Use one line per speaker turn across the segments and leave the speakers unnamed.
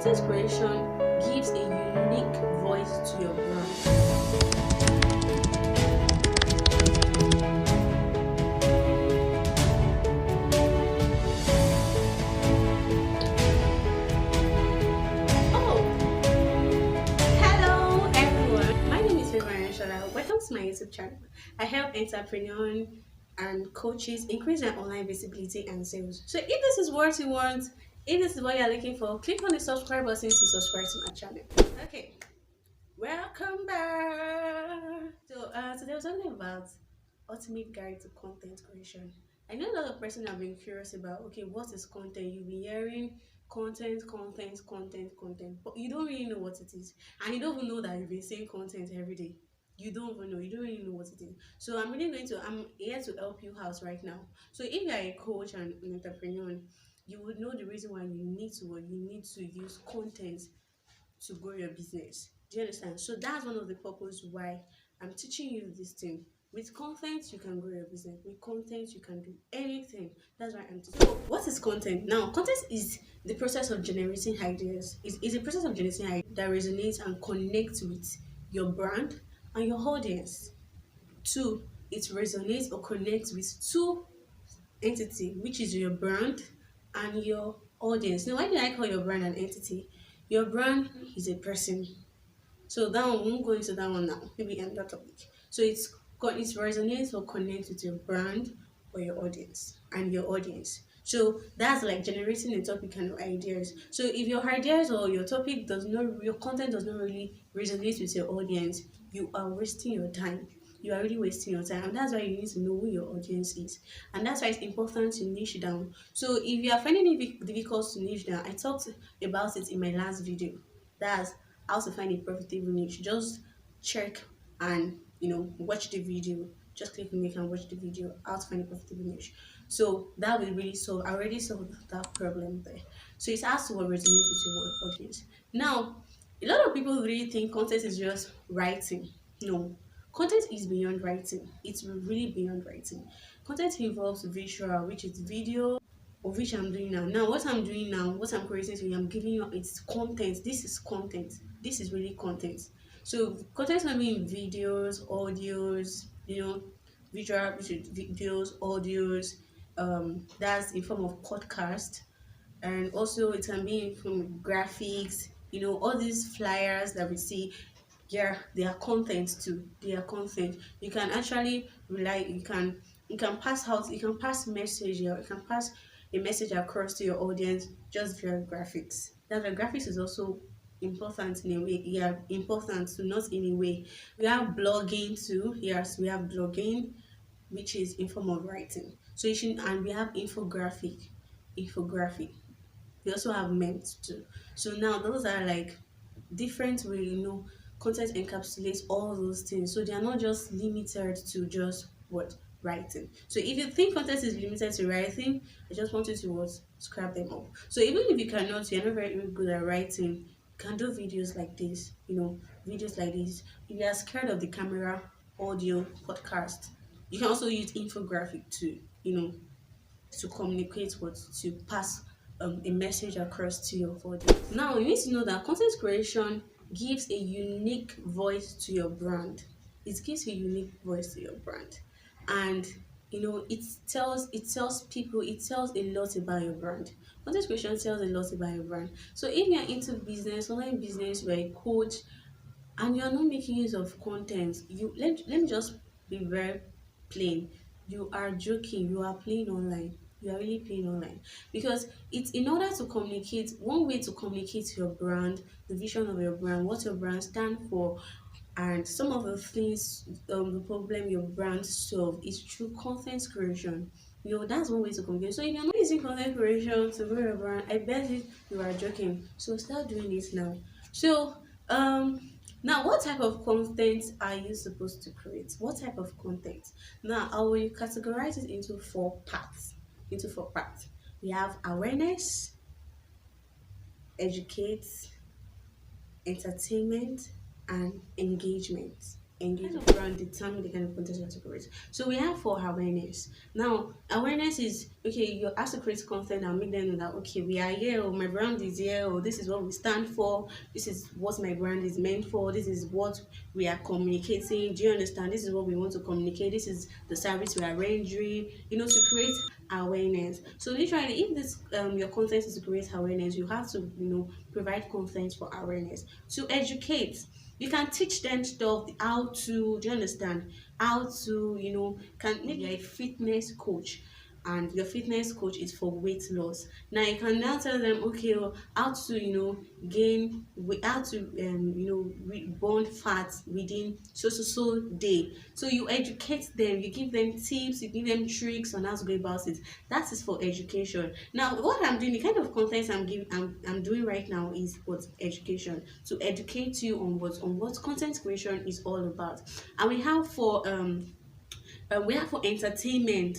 content creation gives a unique voice to your brand. Oh, hello everyone. My name is Favourite Shola. Welcome to my YouTube channel. I help entrepreneurs and coaches increase their online visibility and sales. So if this is what you want, if this is what you're looking for, click on the subscribe button to subscribe to my channel. Okay, welcome back. So today we're talking about ultimate guide to content creation. I know a lot of person have been curious about, okay, what is content? You've been hearing content, but you don't really know what it is, and you don't even know that you've been saying content every day. You don't even know. You don't really know what it is. So I'm here to help you out right now. So if you're a coach and an entrepreneur, you would know the reason why you need to use content to grow your business. Do you understand? So that's one of the purpose why I'm teaching you this thing. With content, you can grow your business. With content, you can do anything. That's why I'm teaching. So, what is content? Now, content is the process of generating ideas. It's a process of generating ideas that resonates and connects with your brand and your audience. Two, it resonates or connects with two entity, which is your brand and your audience. Now, why do I call your brand an entity? Your brand is a person. So that one, we won't go into that one now. Maybe another topic. So it resonates or connects with your brand or your audience and your audience. So that's like generating a topic and ideas. So if your ideas or your topic does not, your content does not really resonate with your audience, you are wasting your time. You are really wasting your time, and that's why you need to know who your audience is, and that's why it's important to niche down. So if you are finding it difficult to niche down, I talked about it in my last video. That's how to find a profitable niche. Just check and watch the video. Just click link and watch the video how to find a profitable niche. So that will really solve. I already solved that problem there. So it has to resonate with your audience. Now, a lot of people really think content is just writing. No, content is beyond writing. It's really beyond writing. Content involves visual, which is video, of which I'm doing now. Now, what I'm doing now, what I'm creating to you, I'm giving you it's content. This is content. This is really content. So content can be in videos, audios, visual, which is videos, audios. That's in form of podcast, and also it can be from graphics. All these flyers that we see. Yeah, they are content too. They are content. You can actually rely. You can pass out. You can pass message. You can pass a message across to your audience just via graphics. That the graphics is also important in a way. Yeah, important to not in a way. We have blogging too. Yes, we have blogging, which is in form of writing. So and we have infographic. We also have memes too. So now those are like different way, content encapsulates all those things. So they are not just limited to just what writing. So if you think content is limited to writing, I just want you to what scrap them up. So even if you're not very good at writing, you can do videos like this, videos like this. If you are scared of the camera, audio, podcast, you can also use infographic to communicate what to pass a message across to your audience. Now you need to know that content creation gives a unique voice to your brand. It gives a unique voice to your brand, and it tells a lot about your brand. Content creation tells a lot about your brand. So if you're into business, online business, you're a coach, and you're not making use of content, let me just be very plain. You are joking, you are playing online. You are really playing online, because it's in order to communicate. One way to communicate your brand, the vision of your brand, what your brand stand for, and some of the things, the problem your brand solve is through content creation. That's one way to communicate. So if you're not using content creation to grow your brand, I bet you are joking. So start doing it now. So um now, what type of content are you supposed to create? What type of content? Now, I will categorize it into four parts. We have awareness, educate, entertainment, and engagement. engage around determine the kind of content you have to create. So we have for awareness. Now, awareness is okay, you have to create content and make them know that okay, we are here, or my brand is here, or this is what we stand for, this is what my brand is meant for, this is what we are communicating. Do you understand? This is what we want to communicate, this is the service we are rendering, to create awareness. So literally, if this your content is to create awareness, you have to provide content for awareness. To educate, you can teach them stuff how to, do you understand, how to, can maybe you're a fitness coach and your fitness coach is for weight loss. Now you can now tell them okay, how to gain weight, how to burn fat within so day. So you educate them, you give them tips, you give them tricks on how to go about it. That is for education. Now what I'm doing, the kind of content I'm doing right now is what education, to educate you on what content creation is all about. And we have for entertainment,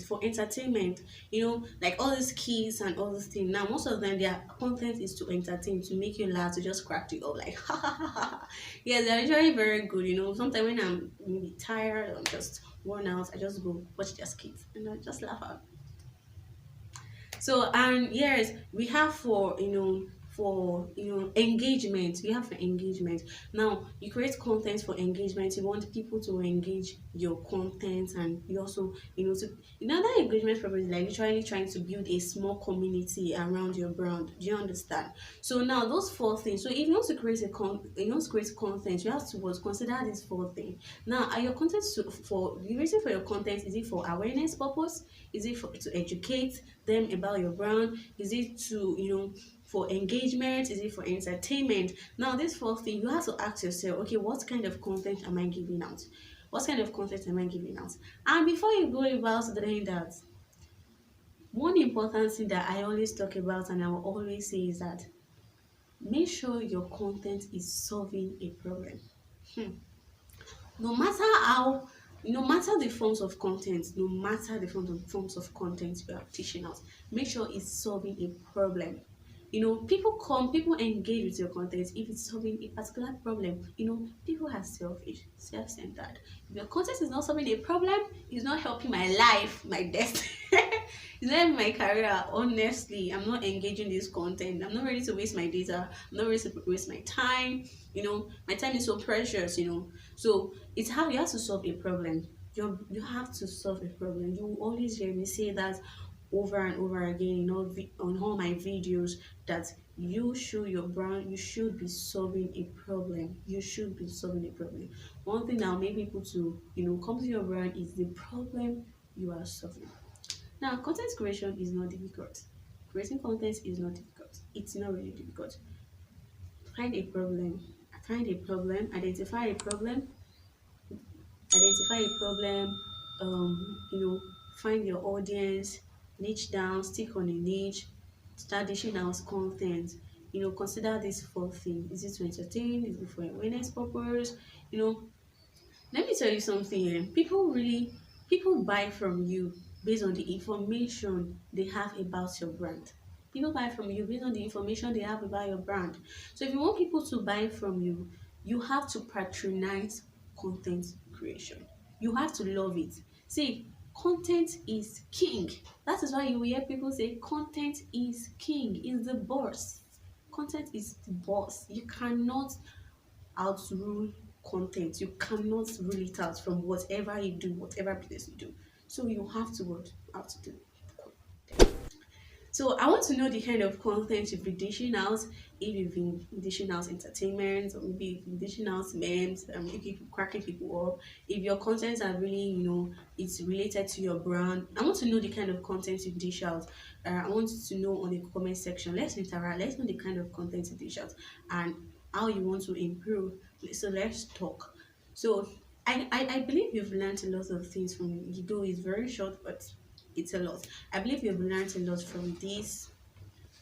like all these kids and all these things. Now most of them, their content is to entertain, to make you laugh, to just crack you up like ha ha ha ha. Yeah, they're usually very good. Sometimes when I'm maybe tired or I'm just worn out, I just go watch their skits and I just laugh out. So, and yes, we have for engagement. We have for engagement. Now you create content for engagement. You want people to engage your content, and you also to that engagement purpose is like literally trying to build a small community around your brand. Do you understand? So now those four things. So if you want to create content, you have to consider these four things. Now, are your content for the reason for your content, is it for awareness purpose? Is it for to educate them about your brand? Is it to for engagement? Is it for entertainment? Now this fourth thing, you have to ask yourself, okay, what kind of content am I giving out? What kind of content am I giving out? And before you go about doing that, one important thing that I always talk about and I will always say is that make sure your content is solving a problem. No matter how, no matter the forms of content, no matter the forms of content you are teaching out, make sure it's solving a problem. People engage with your content if it's solving a particular problem. People are selfish, self-centered. If your content is not solving a problem, it's not helping my life, my destiny. It's not helping my career. Honestly, I'm not engaging this content. I'm not ready to waste my data. I'm not ready to waste my time. My time is so precious. So it's how you have to solve a problem. You have to solve a problem. You always hear me say that over and over again, on all my videos, that you show your brand, you should be solving a problem. You should be solving a problem. One thing that'll make people to come to your brand is the problem you are solving. Now, content creation is not difficult. Creating content is not difficult. It's not really difficult. Find a problem. Identify a problem, identify a problem, um, you know, find your audience, niche down, stick on a niche, start dishing out content. Consider this four things. Is it to entertain? Is it for awareness purpose? You know, Let me tell you something. People buy from you based on the information they have about your brand. People buy from you based on the information they have about your brand. So if you want people to buy from you, you have to patronize content creation. You have to love it. See, content is king. That is why you hear people say content is king, is the boss. Content is the boss. You cannot outrule content. You cannot rule it out from whatever you do, whatever business you do. So you have to what? Have to do. So I want to know the kind of content you've been dishing out. If you've been dishing out entertainment, or maybe you've been dishing out memes, if you're cracking people up. If your contents are really, it's related to your brand. I want to know the kind of content you dish out. I want you to know on the comment section. Let's interact. Let's know the kind of content you dish out and how you want to improve. So let's talk. So I believe you've learned a lot of things from me. Though it's very short, but it's a lot. I believe you've learned a lot from this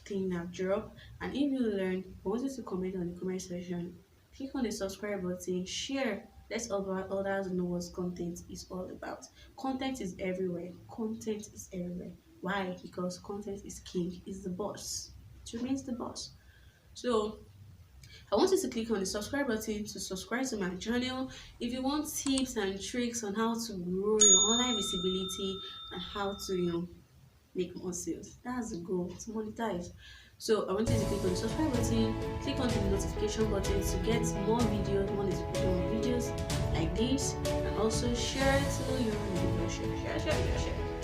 thing I've dropped. And if you learn, I want you to comment on the comment section. Click on the subscribe button, share. Let's others know what content is all about. Content is everywhere. Content is everywhere. Why? Because content is king, is the boss. It remains the boss. So I want you to click on the subscribe button to subscribe to my channel. If you want tips and tricks on how to grow your online visibility and how to, make more sales, that's the goal, to monetize. So I want you to click on the subscribe button, click on the notification button to get more videos, more notification on videos like this, and also share to your neighbors.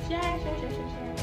Share.